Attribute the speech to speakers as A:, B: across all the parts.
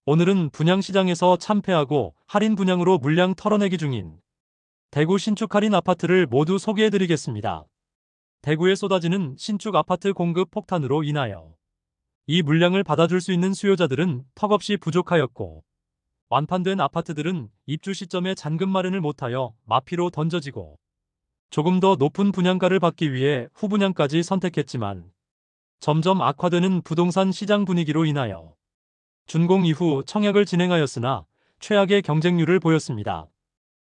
A: 오늘은 분양시장에서 참패하고 할인 분양으로 물량 털어내기 중인 대구 신축 할인 아파트를 모두 소개해드리겠습니다. 대구에 쏟아지는 신축 아파트 공급 폭탄으로 인하여 이 물량을 받아줄 수 있는 수요자들은 턱없이 부족하였고, 완판된 아파트들은 입주 시점에 잔금 마련을 못하여 마피로 던져지고, 조금 더 높은 분양가를 받기 위해 후분양까지 선택했지만 점점 악화되는 부동산 시장 분위기로 인하여 준공 이후 청약을 진행하였으나 최악의 경쟁률을 보였습니다.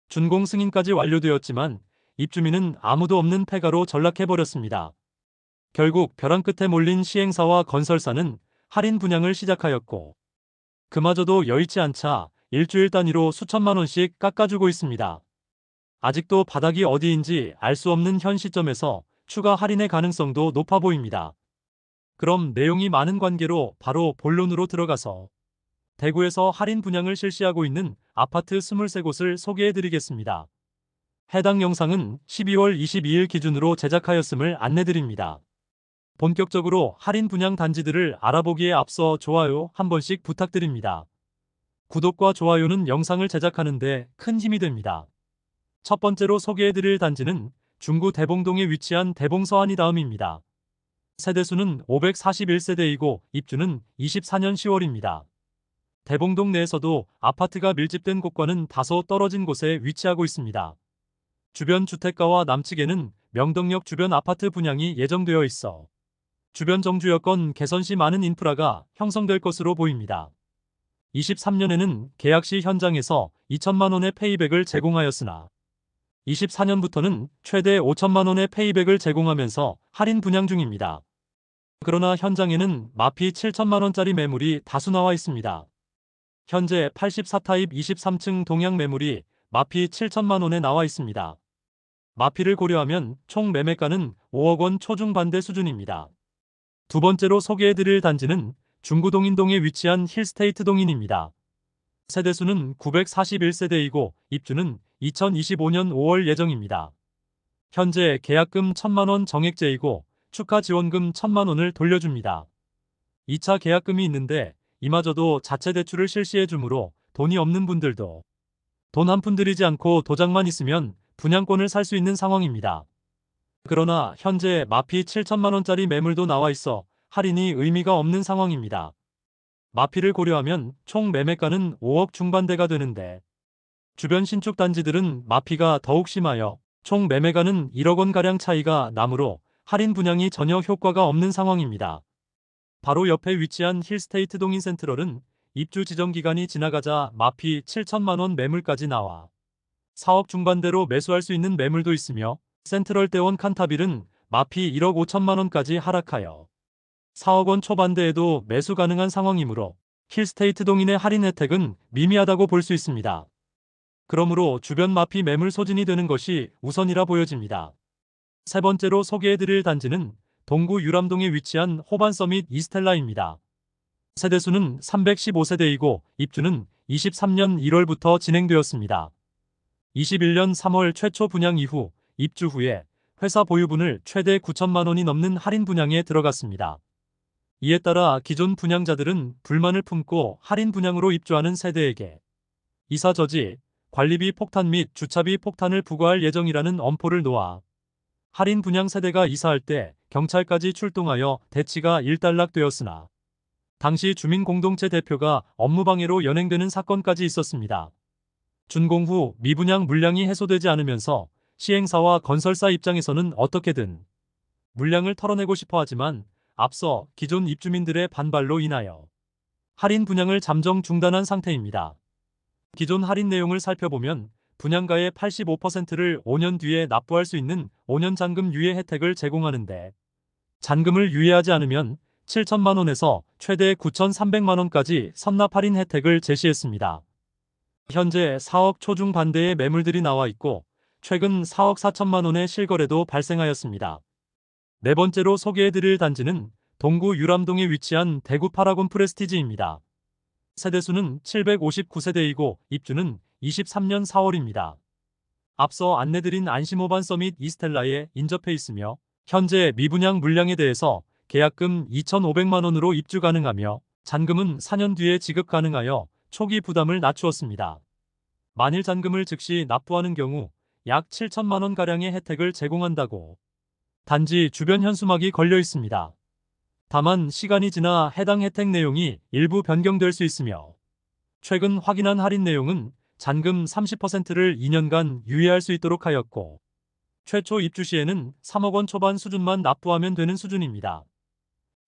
A: 준공 승인까지 완료되었지만 입주민은 아무도 없는 폐가로 전락해버렸습니다. 결국 벼랑 끝에 몰린 시행사와 건설사는 할인 분양을 시작하였고, 그마저도 여의치 않자 일주일 단위로 수천만 원씩 깎아주고 있습니다. 아직도 바닥이 어디인지 알 수 없는 현 시점에서 추가 할인의 가능성도 높아 보입니다. 그럼 내용이 많은 관계로 바로 본론으로 들어가서 대구에서 할인 분양을 실시하고 있는 아파트 23곳을 소개해드리겠습니다. 해당 영상은 12월 22일 기준으로 제작하였음을 안내드립니다. 본격적으로 할인 분양 단지들을 알아보기에 앞서 좋아요 한 번씩 부탁드립니다. 구독과 좋아요는 영상을 제작하는데 큰 힘이 됩니다. 첫 번째로 소개해드릴 단지는 중구 대봉동에 위치한 대봉서안이 다음입니다. 세대수는 541세대이고 입주는 24년 10월입니다. 대봉동 내에서도 아파트가 밀집된 곳과는 다소 떨어진 곳에 위치하고 있습니다. 주변 주택가와 남측에는 명덕역 주변 아파트 분양이 예정되어 있어 주변 정주 여건 개선 시 많은 인프라가 형성될 것으로 보입니다. 23년에는 계약 시 현장에서 2천만 원의 페이백을 제공하였으나 24년부터는 최대 5천만 원의 페이백을 제공하면서 할인 분양 중입니다. 그러나 현장에는 마피 7천만 원짜리 매물이 다수 나와 있습니다. 현재 84타입 23층 동양 매물이 마피 7천만 원에 나와 있습니다. 마피를 고려하면 총 매매가는 5억 원 초중반대 수준입니다. 두 번째로 소개해드릴 단지는 중구동인동에 위치한 힐스테이트 동인입니다. 세대수는 941세대이고 입주는 2025년 5월 예정입니다. 현재 계약금 1천만 원 정액제이고 축하 지원금 1천만 원을 돌려줍니다. 2차 계약금이 있는데 이마저도 자체 대출을 실시해 주므로 돈이 없는 분들도 돈 한 푼 들이지 않고 도장만 있으면 분양권을 살 수 있는 상황입니다. 그러나 현재 마피 7천만 원짜리 매물도 나와 있어 할인이 의미가 없는 상황입니다. 마피를 고려하면 총 매매가는 5억 중반대가 되는데 주변 신축 단지들은 마피가 더욱 심하여 총 매매가는 1억 원가량 차이가 나므로 할인 분양이 전혀 효과가 없는 상황입니다. 바로 옆에 위치한 힐스테이트 동인 센트럴은 입주 지정 기간이 지나가자 마피 7천만 원 매물까지 나와 4억 중반대로 매수할 수 있는 매물도 있으며, 센트럴 대원 칸타빌은 마피 1억 5천만 원까지 하락하여 4억 원 초반대에도 매수 가능한 상황이므로 힐스테이트 동인의 할인 혜택은 미미하다고 볼 수 있습니다. 그러므로 주변 마피 매물 소진이 되는 것이 우선이라 보여집니다. 세 번째로 소개해드릴 단지는 동구 유람동에 위치한 호반서밋 이스텔라입니다. 세대수는 315세대이고 입주는 23년 1월부터 진행되었습니다. 21년 3월 최초 분양 이후 입주 후에 회사 보유분을 최대 9천만 원이 넘는 할인 분양에 들어갔습니다. 이에 따라 기존 분양자들은 불만을 품고 할인 분양으로 입주하는 세대에게 이사 저지, 관리비 폭탄 및 주차비 폭탄을 부과할 예정이라는 엄포를 놓아 할인 분양 세대가 이사할 때 경찰까지 출동하여 대치가 일단락되었으나 당시 주민공동체 대표가 업무방해로 연행되는 사건까지 있었습니다. 준공 후 미분양 물량이 해소되지 않으면서 시행사와 건설사 입장에서는 어떻게든 물량을 털어내고 싶어 하지만 앞서 기존 입주민들의 반발로 인하여 할인 분양을 잠정 중단한 상태입니다. 기존 할인 내용을 살펴보면 분양가의 85%를 5년 뒤에 납부할 수 있는 5년 잔금 유예 혜택을 제공하는데, 잔금을 유예하지 않으면 7천만 원에서 최대 9,300만 원까지 선납 할인 혜택을 제시했습니다. 현재 4억 초중반대의 매물들이 나와 있고 최근 4억 4천만 원의 실거래도 발생하였습니다. 네 번째로 소개해드릴 단지는 동구 유람동에 위치한 대구 파라곤 프레스티지입니다. 세대수는 759세대이고 입주는 23년 4월입니다. 앞서 안내드린 안심호반 서밋 이스텔라에 인접해 있으며 현재 미분양 물량에 대해서 계약금 2,500만 원으로 입주 가능하며 잔금은 4년 뒤에 지급 가능하여 초기 부담을 낮추었습니다. 만일 잔금을 즉시 납부하는 경우 약 7천만 원가량의 혜택을 제공한다고. 단지 주변 현수막이 걸려 있습니다. 다만 시간이 지나 해당 혜택 내용이 일부 변경될 수 있으며 최근 확인한 할인 내용은 잔금 30%를 2년간 유예할 수 있도록 하였고 최초 입주 시에는 3억 원 초반 수준만 납부하면 되는 수준입니다.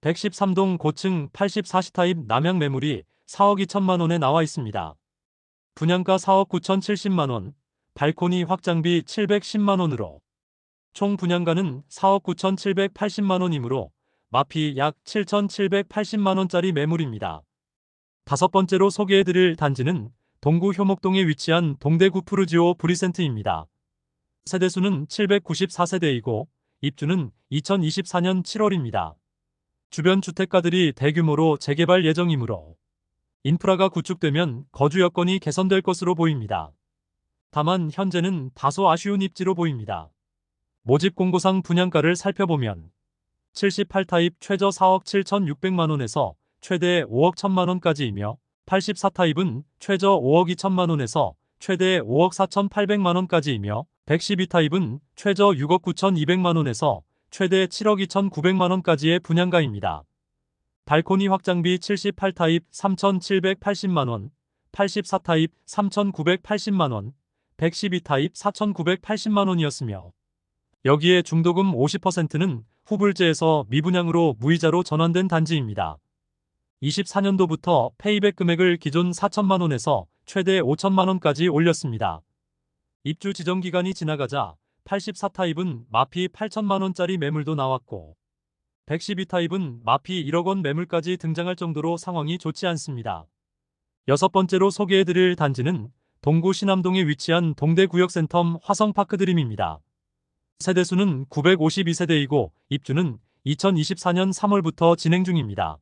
A: 113동 고층 84시 타입 남향 매물이 4억 2천만 원에 나와 있습니다. 분양가 4억 9천70만 원, 발코니 확장비 710만 원으로 총 분양가는 4억 9천780만 원이므로 마피 약 7,780만 원짜리 매물입니다. 다섯 번째로 소개해드릴 단지는 동구 효목동에 위치한 동대구 푸르지오 브리센트입니다. 세대수는 794세대이고 입주는 2024년 7월입니다. 주변 주택가들이 대규모로 재개발 예정이므로 인프라가 구축되면 거주 여건이 개선될 것으로 보입니다. 다만 현재는 다소 아쉬운 입지로 보입니다. 모집 공고상 분양가를 살펴보면 78타입 최저 4억 7,600만 원에서 최대 5억 1천만 원까지이며 84타입은 최저 5억 2천만 원에서 최대 5억 4,800만 원까지이며 112타입은 최저 6억 9,200만 원에서 최대 7억 2,900만 원까지의 분양가입니다. 발코니 확장비 78타입 3,780만 원, 84타입 3,980만 원, 112타입 4,980만 원이었으며 여기에 중도금 50%는 후불제에서 미분양으로 무이자로 전환된 단지입니다. 24년도부터 페이백 금액을 기존 4천만 원에서 최대 5천만 원까지 올렸습니다. 입주 지정 기간이 지나가자 84타입은 마피 8천만 원짜리 매물도 나왔고 112타입은 마피 1억 원 매물까지 등장할 정도로 상황이 좋지 않습니다. 여섯 번째로 소개해드릴 단지는 동구 신암동에 위치한 동대구역센텀 화성파크드림입니다. 세대수는 952세대이고 입주는 2024년 3월부터 진행 중입니다.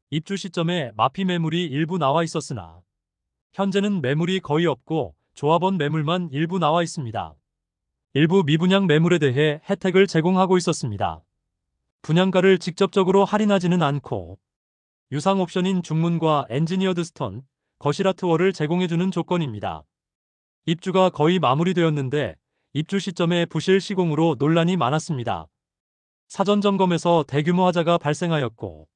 A: 입주 시점에 마피 매물이 일부 나와 있었으나 현재는 매물이 거의 없고 조합원 매물만 일부 나와 있습니다. 일부 미분양 매물에 대해 혜택을 제공하고 있었습니다. 분양가를 직접적으로 할인하지는 않고 유상 옵션인 중문과 엔지니어드 스톤, 거실 아트월을 제공해주는 조건입니다. 입주가 거의 마무리되었는데 입주 시점에 부실 시공으로 논란이 많았습니다. 사전 점검에서 대규모 하자가 발생하였고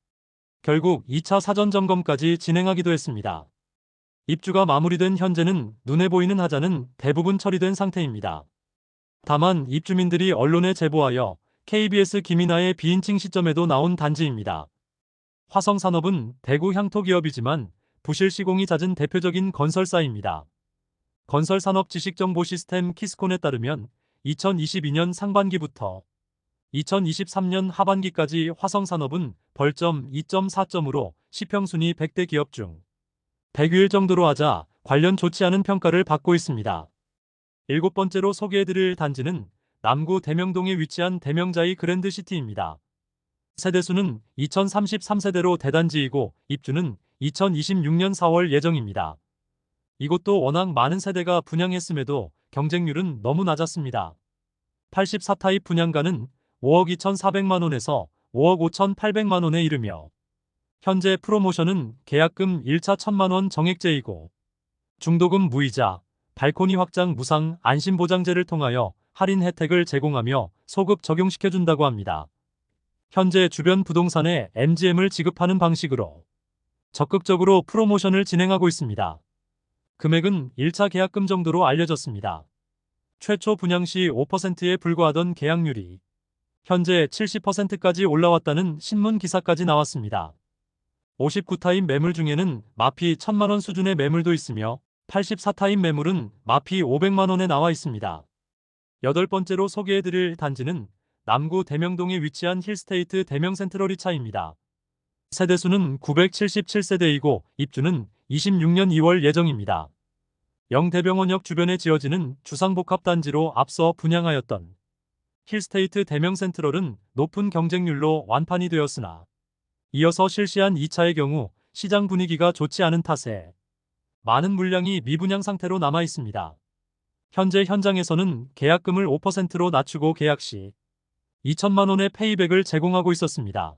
A: 결국 2차 사전 점검까지 진행하기도 했습니다. 입주가 마무리된 현재는 눈에 보이는 하자는 대부분 처리된 상태입니다. 다만 입주민들이 언론에 제보하여 KBS 김이나의 비인칭 시점에도 나온 단지입니다. 화성산업은 대구 향토기업이지만 부실 시공이 잦은 대표적인 건설사입니다. 건설산업지식정보시스템 키스콘에 따르면 2022년 상반기부터 2023년 하반기까지 화성산업은 벌점 2.4점으로 시평순위 100대 기업 중 100위일 정도로 하자 관련 좋지 않은 평가를 받고 있습니다. 일곱 번째로 소개해드릴 단지는 남구 대명동에 위치한 대명자이 그랜드시티입니다. 세대수는 2033세대로 대단지이고 입주는 2026년 4월 예정입니다. 이곳도 워낙 많은 세대가 분양했음에도 경쟁률은 너무 낮았습니다. 84타입 분양가는 5억 2,400만 원에서 5억 5,800만 원에 이르며 현재 프로모션은 계약금 1차 1,000만 원 정액제이고 중도금 무이자, 발코니 확장 무상 안심보장제를 통하여 할인 혜택을 제공하며 소급 적용시켜준다고 합니다. 현재 주변 부동산에 MGM을 지급하는 방식으로 적극적으로 프로모션을 진행하고 있습니다. 금액은 1차 계약금 정도로 알려졌습니다. 최초 분양 시 5%에 불과하던 계약률이 현재 70%까지 올라왔다는 신문 기사까지 나왔습니다. 59타입 매물 중에는 마피 1,000만 원 수준의 매물도 있으며 84타입 매물은 마피 500만 원에 나와 있습니다. 여덟 번째로 소개해드릴 단지는 남구 대명동에 위치한 힐스테이트 대명센트럴이차입니다. 세대수는 977세대이고 입주는 26년 2월 예정입니다. 영대병원역 주변에 지어지는 주상복합단지로 앞서 분양하였던 힐스테이트 대명센트럴은 높은 경쟁률로 완판이 되었으나 이어서 실시한 2차의 경우 시장 분위기가 좋지 않은 탓에 많은 물량이 미분양 상태로 남아 있습니다. 현재 현장에서는 계약금을 5%로 낮추고 계약 시 2천만 원의 페이백을 제공하고 있었습니다.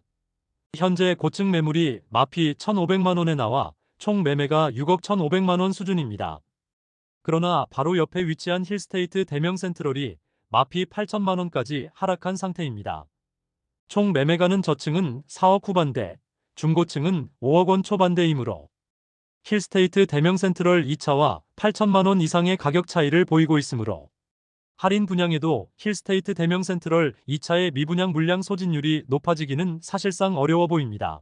A: 현재 고층 매물이 마피 1,500만 원에 나와 총 매매가 6억 1,500만 원 수준입니다. 그러나 바로 옆에 위치한 힐스테이트 대명 센트럴이 마피 8천만 원까지 하락한 상태입니다. 총 매매가는 저층은 4억 후반대, 중고층은 5억 원 초반대이므로 힐스테이트 대명 센트럴 2차와 8천만 원 이상의 가격 차이를 보이고 있으므로 할인 분양에도 힐스테이트 대명 센트럴 2차의 미분양 물량 소진율이 높아지기는 사실상 어려워 보입니다.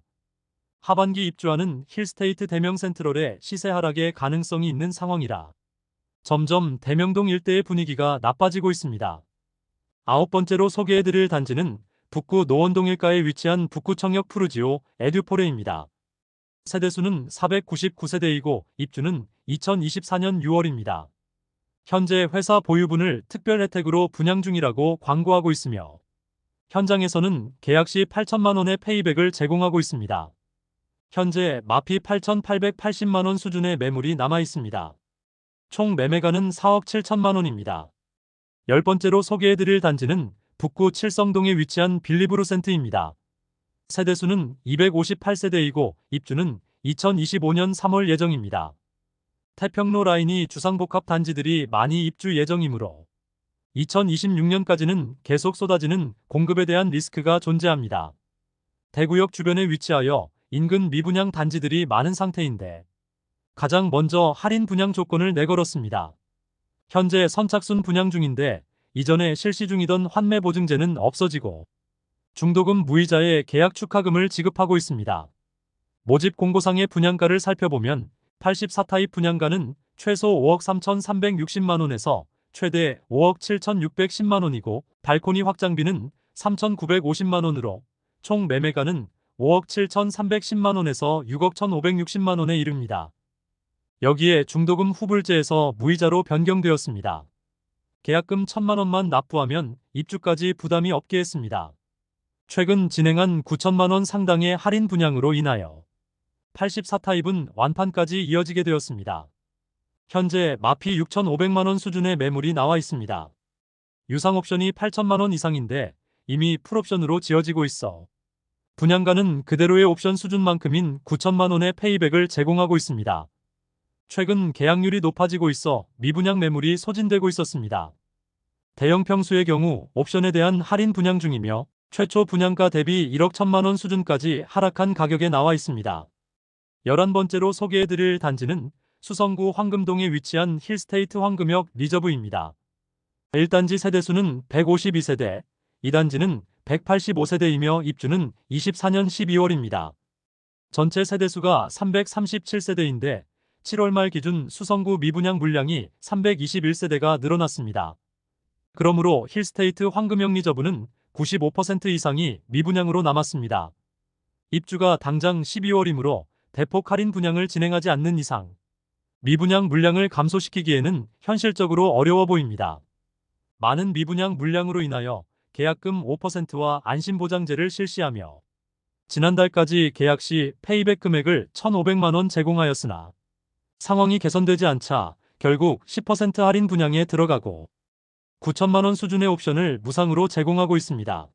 A: 하반기 입주하는 힐스테이트 대명 센트럴의 시세 하락의 가능성이 있는 상황이라 점점 대명동 일대의 분위기가 나빠지고 있습니다. 아홉 번째로 소개해드릴 단지는 북구 노원동 일가에 위치한 북구청역 푸르지오 에듀포레입니다. 세대수는 499세대이고 입주는 2024년 6월입니다. 현재 회사 보유분을 특별 혜택으로 분양 중이라고 광고하고 있으며 현장에서는 계약 시 8천만 원의 페이백을 제공하고 있습니다. 현재 마피 8,880만 원 수준의 매물이 남아 있습니다. 총 매매가는 4억 7천만 원입니다. 열 번째로 소개해드릴 단지는 북구 칠성동에 위치한 빌리브루센트입니다. 세대수는 258세대이고 입주는 2025년 3월 예정입니다. 태평로 라인이 주상복합 단지들이 많이 입주 예정이므로 2026년까지는 계속 쏟아지는 공급에 대한 리스크가 존재합니다. 대구역 주변에 위치하여 인근 미분양 단지들이 많은 상태인데 가장 먼저 할인 분양 조건을 내걸었습니다. 현재 선착순 분양 중인데 이전에 실시 중이던 환매 보증제는 없어지고 중도금 무이자의 계약 축하금을 지급하고 있습니다. 모집 공고상의 분양가를 살펴보면 84타입 분양가는 최소 5억 3,360만 원에서 최대 5억 7,610만 원이고 발코니 확장비는 3,950만 원으로 총 매매가는 5억 7,310만 원에서 6억 1,560만 원에 이릅니다. 여기에 중도금 후불제에서 무이자로 변경되었습니다. 계약금 1,000만 원만 납부하면 입주까지 부담이 없게 했습니다. 최근 진행한 9천만 원 상당의 할인 분양으로 인하여 84타입은 완판까지 이어지게 되었습니다. 현재 마피 6,500만 원 수준의 매물이 나와 있습니다. 유상 옵션이 8천만 원 이상인데 이미 풀옵션으로 지어지고 있어 분양가는 그대로의 옵션 수준만큼인 9천만 원의 페이백을 제공하고 있습니다. 최근 계약률이 높아지고 있어 미분양 매물이 소진되고 있었습니다. 대형 평수의 경우 옵션에 대한 할인 분양 중이며 최초 분양가 대비 1억 1천만 원 수준까지 하락한 가격에 나와 있습니다. 11번째로 소개해드릴 단지는 수성구 황금동에 위치한 힐스테이트 황금역 리저브입니다. 1단지 세대수는 152세대, 2단지는 185세대이며 입주는 24년 12월입니다. 전체 세대수가 337세대인데 7월 말 기준 수성구 미분양 물량이 321세대가 늘어났습니다. 그러므로 힐스테이트 황금역 리저브는 95% 이상이 미분양으로 남았습니다. 입주가 당장 12월이므로 대폭 할인 분양을 진행하지 않는 이상 미분양 물량을 감소시키기에는 현실적으로 어려워 보입니다. 많은 미분양 물량으로 인하여 계약금 5%와 안심보장제를 실시하며 지난달까지 계약 시 페이백 금액을 1,500만 원 제공하였으나 상황이 개선되지 않자 결국 10% 할인 분양에 들어가고 9천만 원 수준의 옵션을 무상으로 제공하고 있습니다.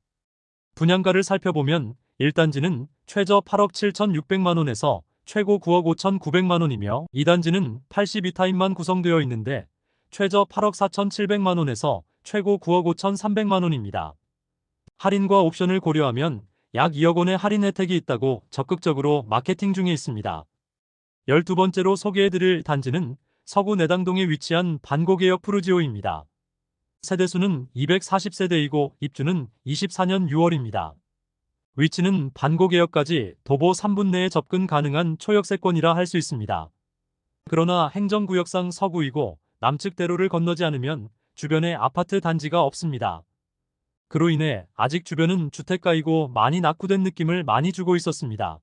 A: 분양가를 살펴보면 1단지는 최저 8억 7,600만 원에서 최고 9억 5,900만 원이며 2단지는 82타입만 구성되어 있는데 최저 8억 4,700만 원에서 최고 9억 5,300만 원입니다. 할인과 옵션을 고려하면 약 2억 원의 할인 혜택이 있다고 적극적으로 마케팅 중에 있습니다. 12번째로 소개해드릴 단지는 서구 내당동에 위치한 반고개역 푸르지오입니다. 세대수는 240세대이고 입주는 24년 6월입니다. 위치는 반고개역까지 도보 3분 내에 접근 가능한 초역세권이라 할 수 있습니다. 그러나 행정구역상 서구이고 남측 대로를 건너지 않으면 주변에 아파트 단지가 없습니다. 그로 인해 아직 주변은 주택가이고 많이 낙후된 느낌을 많이 주고 있었습니다.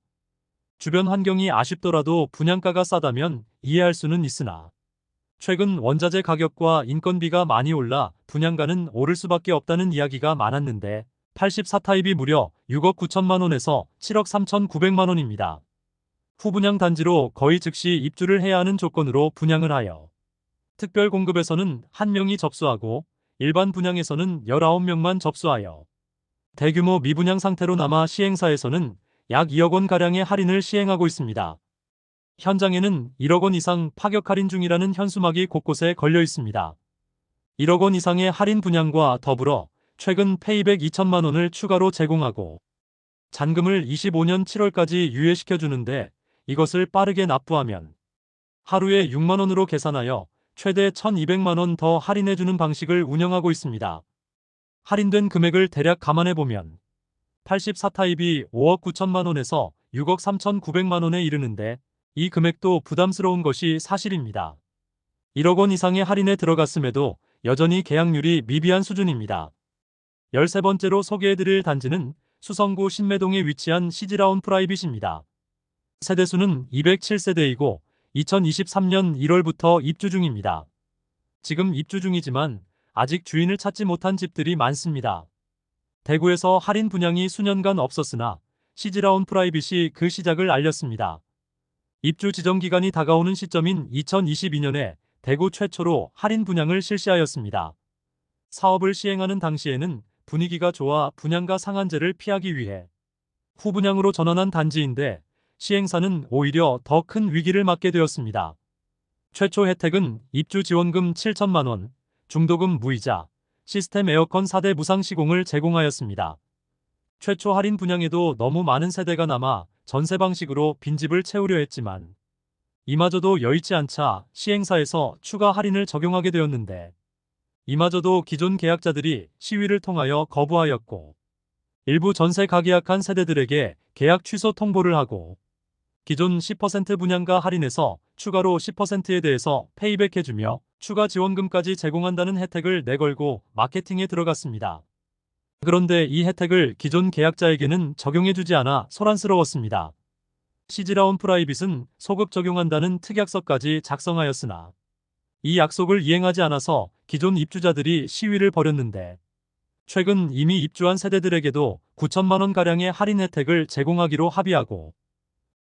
A: 주변 환경이 아쉽더라도 분양가가 싸다면 이해할 수는 있으나 최근 원자재 가격과 인건비가 많이 올라 분양가는 오를 수밖에 없다는 이야기가 많았는데 84타입이 무려 6억 9천만 원에서 7억 3,900만 원입니다. 후분양 단지로 거의 즉시 입주를 해야 하는 조건으로 분양을 하여 특별 공급에서는 1명이 접수하고 일반 분양에서는 19명만 접수하여 대규모 미분양 상태로 남아 시행사에서는 약 2억 원가량의 할인을 시행하고 있습니다. 현장에는 1억 원 이상 파격 할인 중이라는 현수막이 곳곳에 걸려 있습니다. 1억 원 이상의 할인 분양과 더불어 최근 페이백 2천만 원을 추가로 제공하고 잔금을 25년 7월까지 유예시켜 주는데 이것을 빠르게 납부하면 하루에 6만 원으로 계산하여 최대 1,200만 원 더 할인해 주는 방식을 운영하고 있습니다. 할인된 금액을 대략 감안해 보면 84타입이 5억 9천만 원에서 6억 3,900만 원에 이르는데 이 금액도 부담스러운 것이 사실입니다. 1억 원 이상의 할인에 들어갔음에도 여전히 계약률이 미비한 수준입니다. 13번째로 소개해드릴 단지는 수성구 신매동에 위치한 시즈라운 프라이빗입니다. 세대수는 207세대이고 2023년 1월부터 입주 중입니다. 지금 입주 중이지만 아직 주인을 찾지 못한 집들이 많습니다. 대구에서 할인 분양이 수년간 없었으나 시즈라운 프라이빗이 그 시작을 알렸습니다. 입주 지정 기간이 다가오는 시점인 2022년에 대구 최초로 할인 분양을 실시하였습니다. 사업을 시행하는 당시에는 분위기가 좋아 분양가 상한제를 피하기 위해 후분양으로 전환한 단지인데 시행사는 오히려 더 큰 위기를 맞게 되었습니다. 최초 혜택은 입주 지원금 7천만 원, 중도금 무이자, 시스템 에어컨 4대 무상 시공을 제공하였습니다. 최초 할인 분양에도 너무 많은 세대가 남아 전세 방식으로 빈집을 채우려 했지만 이마저도 여의치 않자 시행사에서 추가 할인을 적용하게 되었는데 이마저도 기존 계약자들이 시위를 통하여 거부하였고 일부 전세 가계약한 세대들에게 계약 취소 통보를 하고 기존 10% 분양가 할인에서 추가로 10%에 대해서 페이백해주며 추가 지원금까지 제공한다는 혜택을 내걸고 마케팅에 들어갔습니다. 그런데 이 혜택을 기존 계약자에게는 적용해주지 않아 소란스러웠습니다. 시즈라운 프라이빗은 소급 적용한다는 특약서까지 작성하였으나 이 약속을 이행하지 않아서 기존 입주자들이 시위를 벌였는데 최근 이미 입주한 세대들에게도 9천만 원가량의 할인 혜택을 제공하기로 합의하고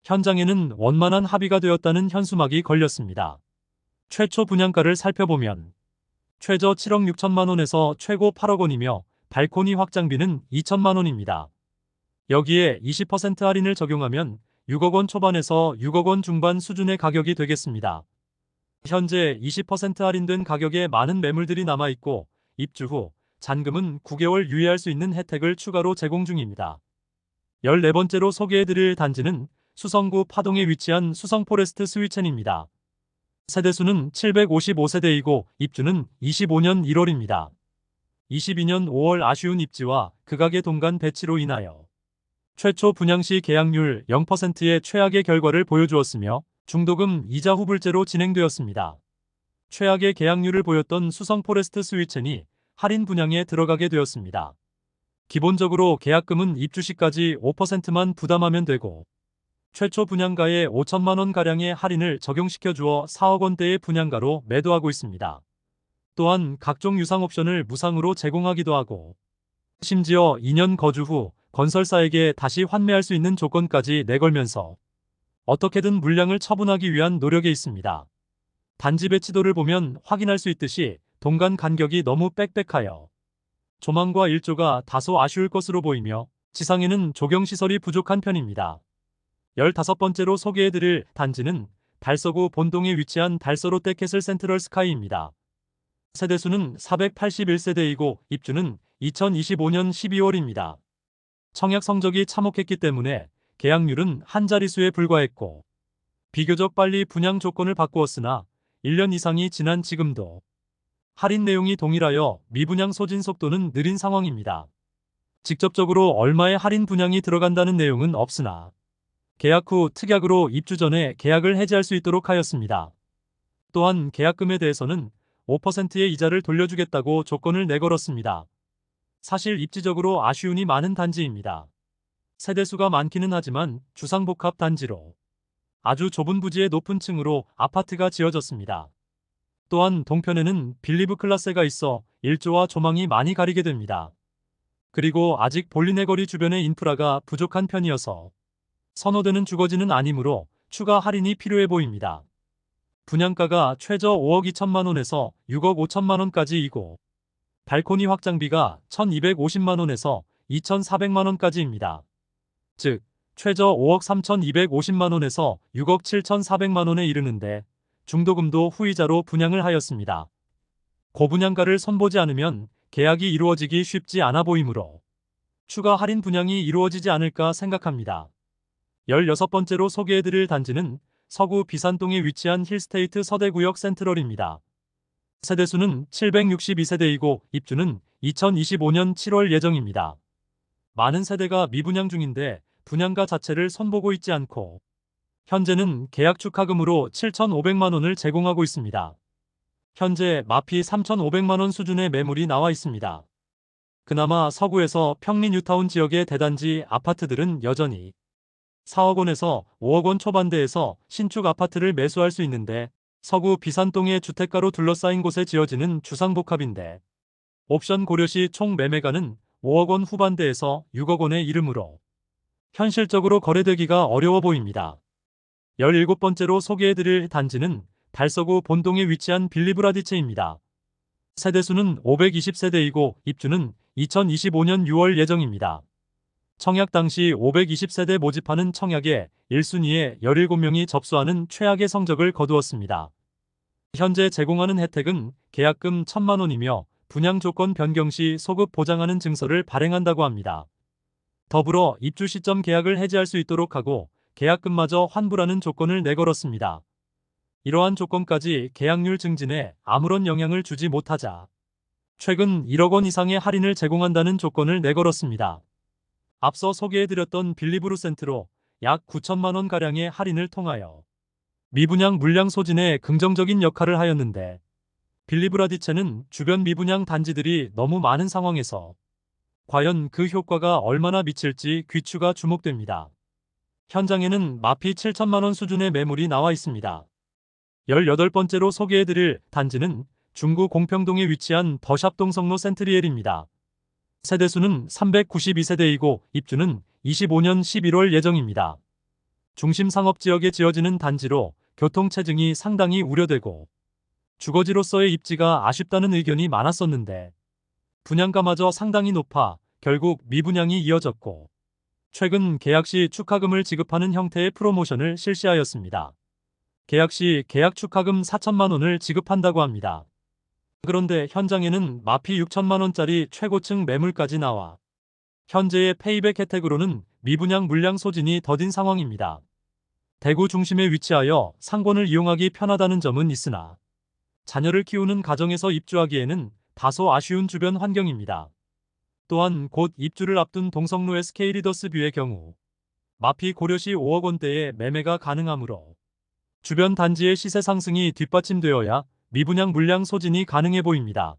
A: 현장에는 원만한 합의가 되었다는 현수막이 걸렸습니다. 최초 분양가를 살펴보면 최저 7억 6천만 원에서 최고 8억 원이며 발코니 확장비는 2천만 원입니다. 여기에 20% 할인을 적용하면 6억 원 초반에서 6억 원 중반 수준의 가격이 되겠습니다. 현재 20% 할인된 가격에 많은 매물들이 남아있고 입주 후 잔금은 9개월 유예할 수 있는 혜택을 추가로 제공 중입니다. 14번째로 소개해드릴 단지는 수성구 파동에 위치한 수성포레스트 스위첸입니다. 세대수는 755세대이고 입주는 25년 1월입니다. 22년 5월 아쉬운 입지와 극악의 동간 배치로 인하여 최초 분양시 계약률 0%의 최악의 결과를 보여주었으며 중도금 이자 후불제로 진행되었습니다. 최악의 계약률을 보였던 수성포레스트 스위첸이 할인 분양에 들어가게 되었습니다. 기본적으로 계약금은 입주 시까지 5%만 부담하면 되고 최초 분양가에 5천만 원가량의 할인을 적용시켜 주어 4억 원대의 분양가로 매도하고 있습니다. 또한 각종 유상 옵션을 무상으로 제공하기도 하고 심지어 2년 거주 후 건설사에게 다시 환매할 수 있는 조건까지 내걸면서 어떻게든 물량을 처분하기 위한 노력에 있습니다. 단지 배치도를 보면 확인할 수 있듯이 동간 간격이 너무 빽빽하여 조망과 일조가 다소 아쉬울 것으로 보이며 지상에는 조경시설이 부족한 편입니다. 15번째로 소개해드릴 단지는 달서구 본동에 위치한 달서 롯데캐슬 센트럴 스카이입니다. 세대수는 481세대이고 입주는 2025년 12월입니다. 청약 성적이 참혹했기 때문에 계약률은 한 자릿수에 불과했고 비교적 빨리 분양 조건을 바꾸었으나 1년 이상이 지난 지금도 할인 내용이 동일하여 미분양 소진 속도는 느린 상황입니다. 직접적으로 얼마의 할인 분양이 들어간다는 내용은 없으나 계약 후 특약으로 입주 전에 계약을 해지할 수 있도록 하였습니다. 또한 계약금에 대해서는 5%의 이자를 돌려주겠다고 조건을 내걸었습니다. 사실 입지적으로 아쉬움이 많은 단지입니다. 세대수가 많기는 하지만 주상복합 단지로 아주 좁은 부지의 높은 층으로 아파트가 지어졌습니다. 또한 동편에는 빌리브 클라세가 있어 일조와 조망이 많이 가리게 됩니다. 그리고 아직 볼리네거리 주변의 인프라가 부족한 편이어서 선호되는 주거지는 아니므로 추가 할인이 필요해 보입니다. 분양가가 최저 5억 2천만 원에서 6억 5천만 원까지이고 발코니 확장비가 1,250만 원에서 2,400만 원까지입니다. 즉 최저 5억 3,250만 원에서 6억 7,400만 원에 이르는데 중도금도 후이자로 분양을 하였습니다. 고분양가를 선보지 않으면 계약이 이루어지기 쉽지 않아 보이므로 추가 할인 분양이 이루어지지 않을까 생각합니다. 16번째로 소개해드릴 단지는 서구 비산동에 위치한 힐스테이트 서대구역 센트럴입니다. 세대수는 762세대이고 입주는 2025년 7월 예정입니다. 많은 세대가 미분양 중인데 분양가 자체를 손보고 있지 않고 현재는 계약 축하금으로 7,500만 원을 제공하고 있습니다. 현재 마피 3,500만 원 수준의 매물이 나와 있습니다. 그나마 서구에서 평리 뉴타운 지역의 대단지 아파트들은 여전히 4억 원에서 5억 원 초반대에서 신축 아파트를 매수할 수 있는데 서구 비산동의 주택가로 둘러싸인 곳에 지어지는 주상복합인데 옵션 고려 시 총 매매가는 5억 원 후반대에서 6억 원에 이르므로 현실적으로 거래되기가 어려워 보입니다. 17번째로 소개해드릴 단지는 달서구 본동에 위치한 빌리브라디체입니다. 세대수는 520세대이고 입주는 2025년 6월 예정입니다. 청약 당시 520세대 모집하는 청약에 1순위에 17명이 접수하는 최악의 성적을 거두었습니다. 현재 제공하는 혜택은 계약금 1,000만 원이며 분양 조건 변경 시 소급 보장하는 증서를 발행한다고 합니다. 더불어 입주 시점 계약을 해지할 수 있도록 하고 계약금마저 환불하는 조건을 내걸었습니다. 이러한 조건까지 계약률 증진에 아무런 영향을 주지 못하자 최근 1억 원 이상의 할인을 제공한다는 조건을 내걸었습니다. 앞서 소개해드렸던 빌리브루 센트로 약 9천만 원가량의 할인을 통하여 미분양 물량 소진에 긍정적인 역할을 하였는데 빌리브라디체는 주변 미분양 단지들이 너무 많은 상황에서 과연 그 효과가 얼마나 미칠지 귀추가 주목됩니다. 현장에는 마피 7천만 원 수준의 매물이 나와 있습니다. 18번째로 소개해드릴 단지는 중구 공평동에 위치한 더샵동 성로 센트리엘입니다. 세대수는 392세대이고 입주는 25년 11월 예정입니다. 중심 상업지역에 지어지는 단지로 교통체증이 상당히 우려되고 주거지로서의 입지가 아쉽다는 의견이 많았었는데 분양가마저 상당히 높아 결국 미분양이 이어졌고 최근 계약 시 축하금을 지급하는 형태의 프로모션을 실시하였습니다. 계약 시 계약 축하금 4천만 원을 지급한다고 합니다. 그런데 현장에는 마피 6천만 원짜리 최고층 매물까지 나와 현재의 페이백 혜택으로는 미분양 물량 소진이 더딘 상황입니다. 대구 중심에 위치하여 상권을 이용하기 편하다는 점은 있으나 자녀를 키우는 가정에서 입주하기에는 다소 아쉬운 주변 환경입니다. 또한 곧 입주를 앞둔 동성로 SK 리더스 뷰의 경우 마피 고려시 5억 원대의 매매가 가능하므로 주변 단지의 시세 상승이 뒷받침되어야 미분양 물량 소진이 가능해 보입니다.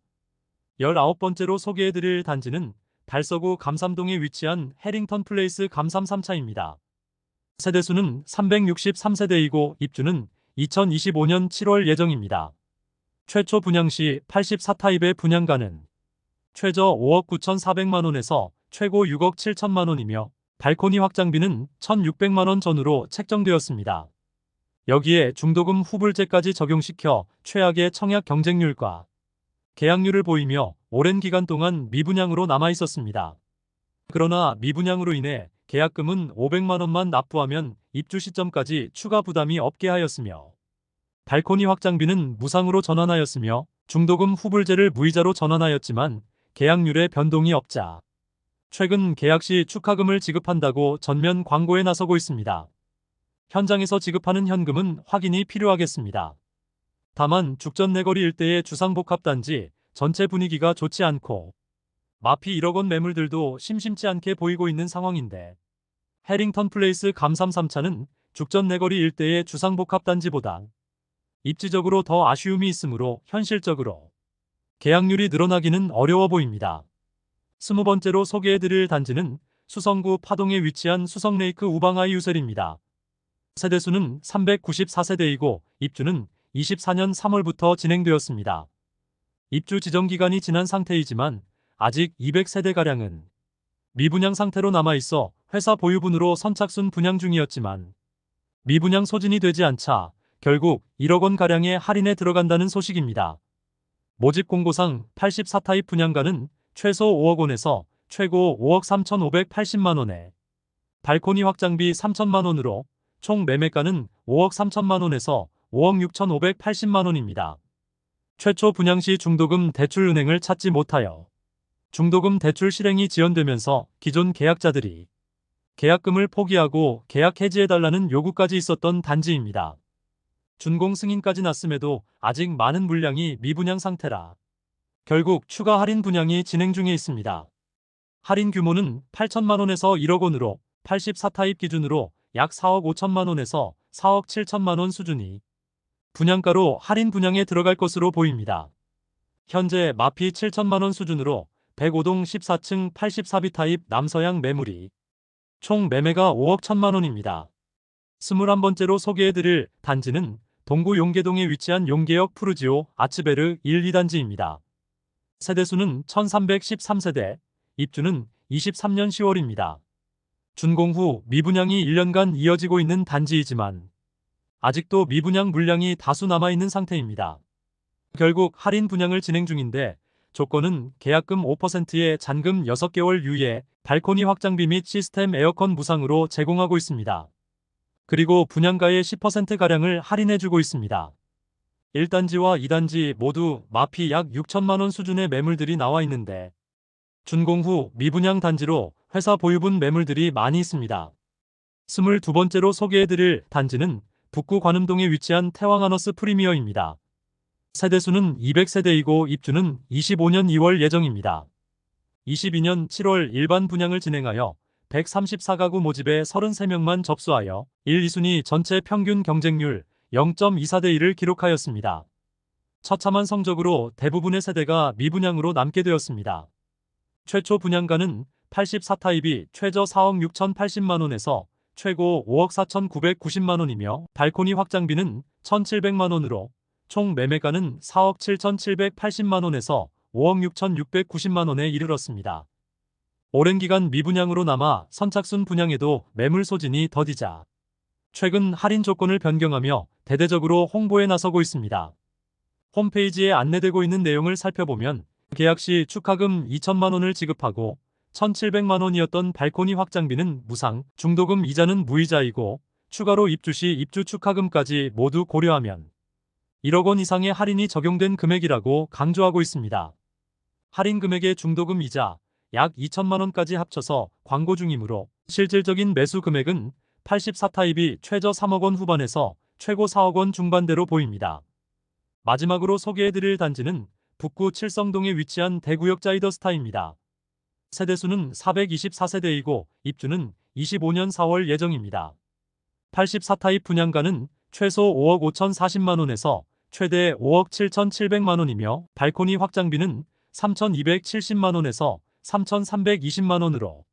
A: 19번째로 소개해드릴 단지는 달서구 감삼동에 위치한 해링턴 플레이스 감삼 3차입니다. 세대수는 363세대이고 입주는 2025년 7월 예정입니다. 최초 분양 시 84타입의 분양가는 최저 5억 9,400만 원에서 최고 6억 7천만 원이며 발코니 확장비는 1,600만 원 전후로 책정되었습니다. 여기에 중도금 후불제까지 적용시켜 최악의 청약 경쟁률과 계약률을 보이며 오랜 기간 동안 미분양으로 남아 있었습니다. 그러나 미분양으로 인해 계약금은 500만 원만 납부하면 입주 시점까지 추가 부담이 없게 하였으며 발코니 확장비는 무상으로 전환하였으며 중도금 후불제를 무이자로 전환하였지만 계약률에 변동이 없자 최근 계약 시 축하금을 지급한다고 전면 광고에 나서고 있습니다. 현장에서 지급하는 현금은 확인이 필요하겠습니다. 다만 죽전 내거리 일대의 주상복합단지 전체 분위기가 좋지 않고 마피 1억 원 매물들도 심심치 않게 보이고 있는 상황인데 해링턴 플레이스 감삼 3차는 죽전 내거리 일대의 주상복합단지보다 입지적으로 더 아쉬움이 있으므로 현실적으로 계약률이 늘어나기는 어려워 보입니다. 20번째로 소개해드릴 단지는 수성구 파동에 위치한 수성레이크 우방하이 유셀입니다. 세대수는 394세대이고 입주는 24년 3월부터 진행되었습니다. 입주 지정기간이 지난 상태이지만 아직 200세대가량은 미분양 상태로 남아있어 회사 보유분으로 선착순 분양 중이었지만 미분양 소진이 되지 않자 결국 1억 원가량의 할인에 들어간다는 소식입니다. 모집 공고상 84타입 분양가는 최소 5억 원에서 최고 5억 3,580만 원에 발코니 확장비 3천만 원으로 총 매매가는 5억 3천만 원에서 5억 6,580만 원입니다. 최초 분양 시 중도금 대출은행을 찾지 못하여 중도금 대출 실행이 지연되면서 기존 계약자들이 계약금을 포기하고 계약 해지해달라는 요구까지 있었던 단지입니다. 준공 승인까지 났음에도 아직 많은 물량이 미분양 상태라 결국 추가 할인 분양이 진행 중에 있습니다. 할인 규모는 8천만 원에서 1억 원으로 84타입 기준으로 약 4억 5천만 원에서 4억 7천만 원 수준이 분양가로 할인 분양에 들어갈 것으로 보입니다. 현재 마피 7천만 원 수준으로 105동 14층 84B 타입 남서양 매물이 총 매매가 5억 1천만 원입니다. 21번째로 소개해드릴 단지는 동구 용계동에 위치한 용계역 푸르지오 아츠베르 1, 2단지입니다. 세대수는 1313세대, 입주는 23년 10월입니다. 준공 후 미분양이 1년간 이어지고 있는 단지이지만 아직도 미분양 물량이 다수 남아있는 상태입니다. 결국 할인 분양을 진행 중인데 조건은 계약금 5%에 잔금 6개월 유예, 발코니 확장비 및 시스템 에어컨 무상으로 제공하고 있습니다. 그리고 분양가의 10%가량을 할인해주고 있습니다. 1단지와 2단지 모두 마피 약 6천만 원 수준의 매물들이 나와 있는데 준공 후 미분양 단지로 회사 보유분 매물들이 많이 있습니다. 22번째로 소개해드릴 단지는 북구 관음동에 위치한 태왕하너스 프리미어입니다. 세대수는 200세대이고 입주는 25년 2월 예정입니다. 22년 7월 일반 분양을 진행하여 134가구 모집에 33명만 접수하여 1, 2순위 전체 평균 경쟁률 0.24대 1을 기록하였습니다. 처참한 성적으로 대부분의 세대가 미분양으로 남게 되었습니다. 최초 분양가는 84타입이 최저 4억 6,080만 원에서 최고 5억 4,990만 원이며 발코니 확장비는 1,700만 원으로 총 매매가는 4억 7,780만 원에서 5억 6,690만 원에 이르렀습니다. 오랜 기간 미분양으로 남아 선착순 분양에도 매물 소진이 더디자 최근 할인 조건을 변경하며 대대적으로 홍보에 나서고 있습니다. 홈페이지에 안내되고 있는 내용을 살펴보면 계약 시 축하금 2천만 원을 지급하고 1,700만 원이었던 발코니 확장비는 무상, 중도금 이자는 무이자이고 추가로 입주 시 입주 축하금까지 모두 고려하면 1억 원 이상의 할인이 적용된 금액이라고 강조하고 있습니다. 할인 금액의 중도금 이자 약 2천만 원까지 합쳐서 광고 중이므로 실질적인 매수 금액은 84타입이 최저 3억 원 후반에서 최고 4억 원 중반대로 보입니다. 마지막으로 소개해드릴 단지는 북구 칠성동에 위치한 대구역 자이더스타입니다. 세대수는 424세대이고 입주는 25년 4월 예정입니다. 84타입 분양가는 최소 5억 5,040만 원에서 최대 5억 7,700만 원이며 발코니 확장비는 3,270만 원에서 3,320만 원으로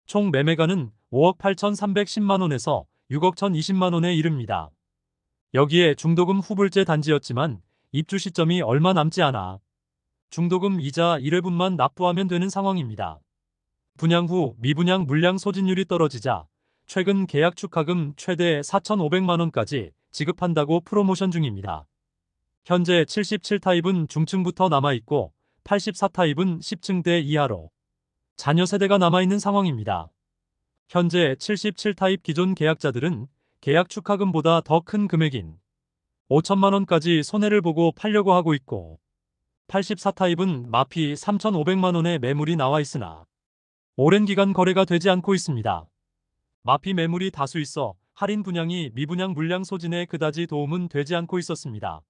A: 총 매매가는 5억 8,310만 원에서 6억 1,020만 원에 이릅니다. 여기에 중도금 후불제 단지였지만 입주 시점이 얼마 남지 않아 중도금 이자 1회분만 납부하면 되는 상황입니다. 분양 후 미분양 물량 소진율이 떨어지자 최근 계약 축하금 최대 4,500만 원까지 지급한다고 프로모션 중입니다. 현재 77타입은 중층부터 남아있고 84타입은 10층대 이하로 자녀 세대가 남아있는 상황입니다. 현재 77타입 기존 계약자들은 계약 축하금보다 더 큰 금액인 5천만 원까지 손해를 보고 팔려고 하고 있고 84타입은 마피 3,500만 원의 매물이 나와 있으나 오랜 기간 거래가 되지 않고 있습니다. 마피 매물이 다수 있어 할인 분양이 미분양 물량 소진에 그다지 도움은 되지 않고 있었습니다.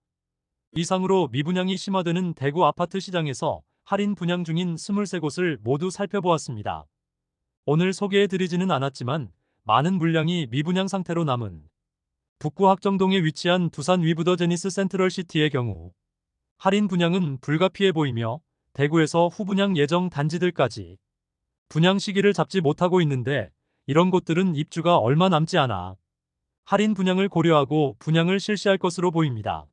A: 이상으로 미분양이 심화되는 대구 아파트 시장에서 할인 분양 중인 23곳을 모두 살펴보았습니다. 오늘 소개해드리지는 않았지만 많은 물량이 미분양 상태로 남은 북구 학정동에 위치한 두산 위브더 제니스 센트럴시티의 경우 할인 분양은 불가피해 보이며 대구에서 후분양 예정 단지들까지 분양 시기를 잡지 못하고 있는데 이런 곳들은 입주가 얼마 남지 않아 할인 분양을 고려하고 분양을 실시할 것으로 보입니다.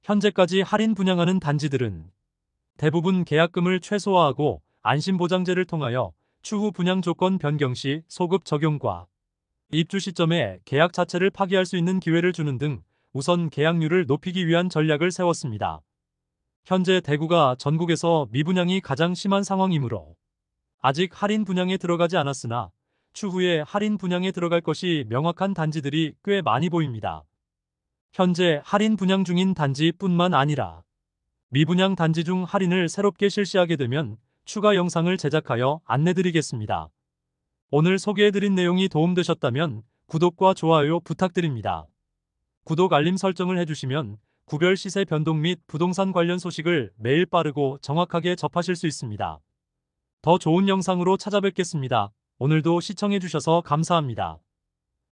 A: 현재까지 할인 분양하는 단지들은 대부분 계약금을 최소화하고 안심보장제를 통하여 추후 분양 조건 변경 시 소급 적용과 입주 시점에 계약 자체를 파기할 수 있는 기회를 주는 등 우선 계약률을 높이기 위한 전략을 세웠습니다. 현재 대구가 전국에서 미분양이 가장 심한 상황이므로 아직 할인 분양에 들어가지 않았으나 추후에 할인 분양에 들어갈 것이 명확한 단지들이 꽤 많이 보입니다. 현재 할인 분양 중인 단지뿐만 아니라 미분양 단지 중 할인을 새롭게 실시하게 되면 추가 영상을 제작하여 안내드리겠습니다. 오늘 소개해드린 내용이 도움되셨다면 구독과 좋아요 부탁드립니다. 구독 알림 설정을 해주시면 구별 시세 변동 및 부동산 관련 소식을 매일 빠르고 정확하게 접하실 수 있습니다. 더 좋은 영상으로 찾아뵙겠습니다. 오늘도 시청해주셔서 감사합니다.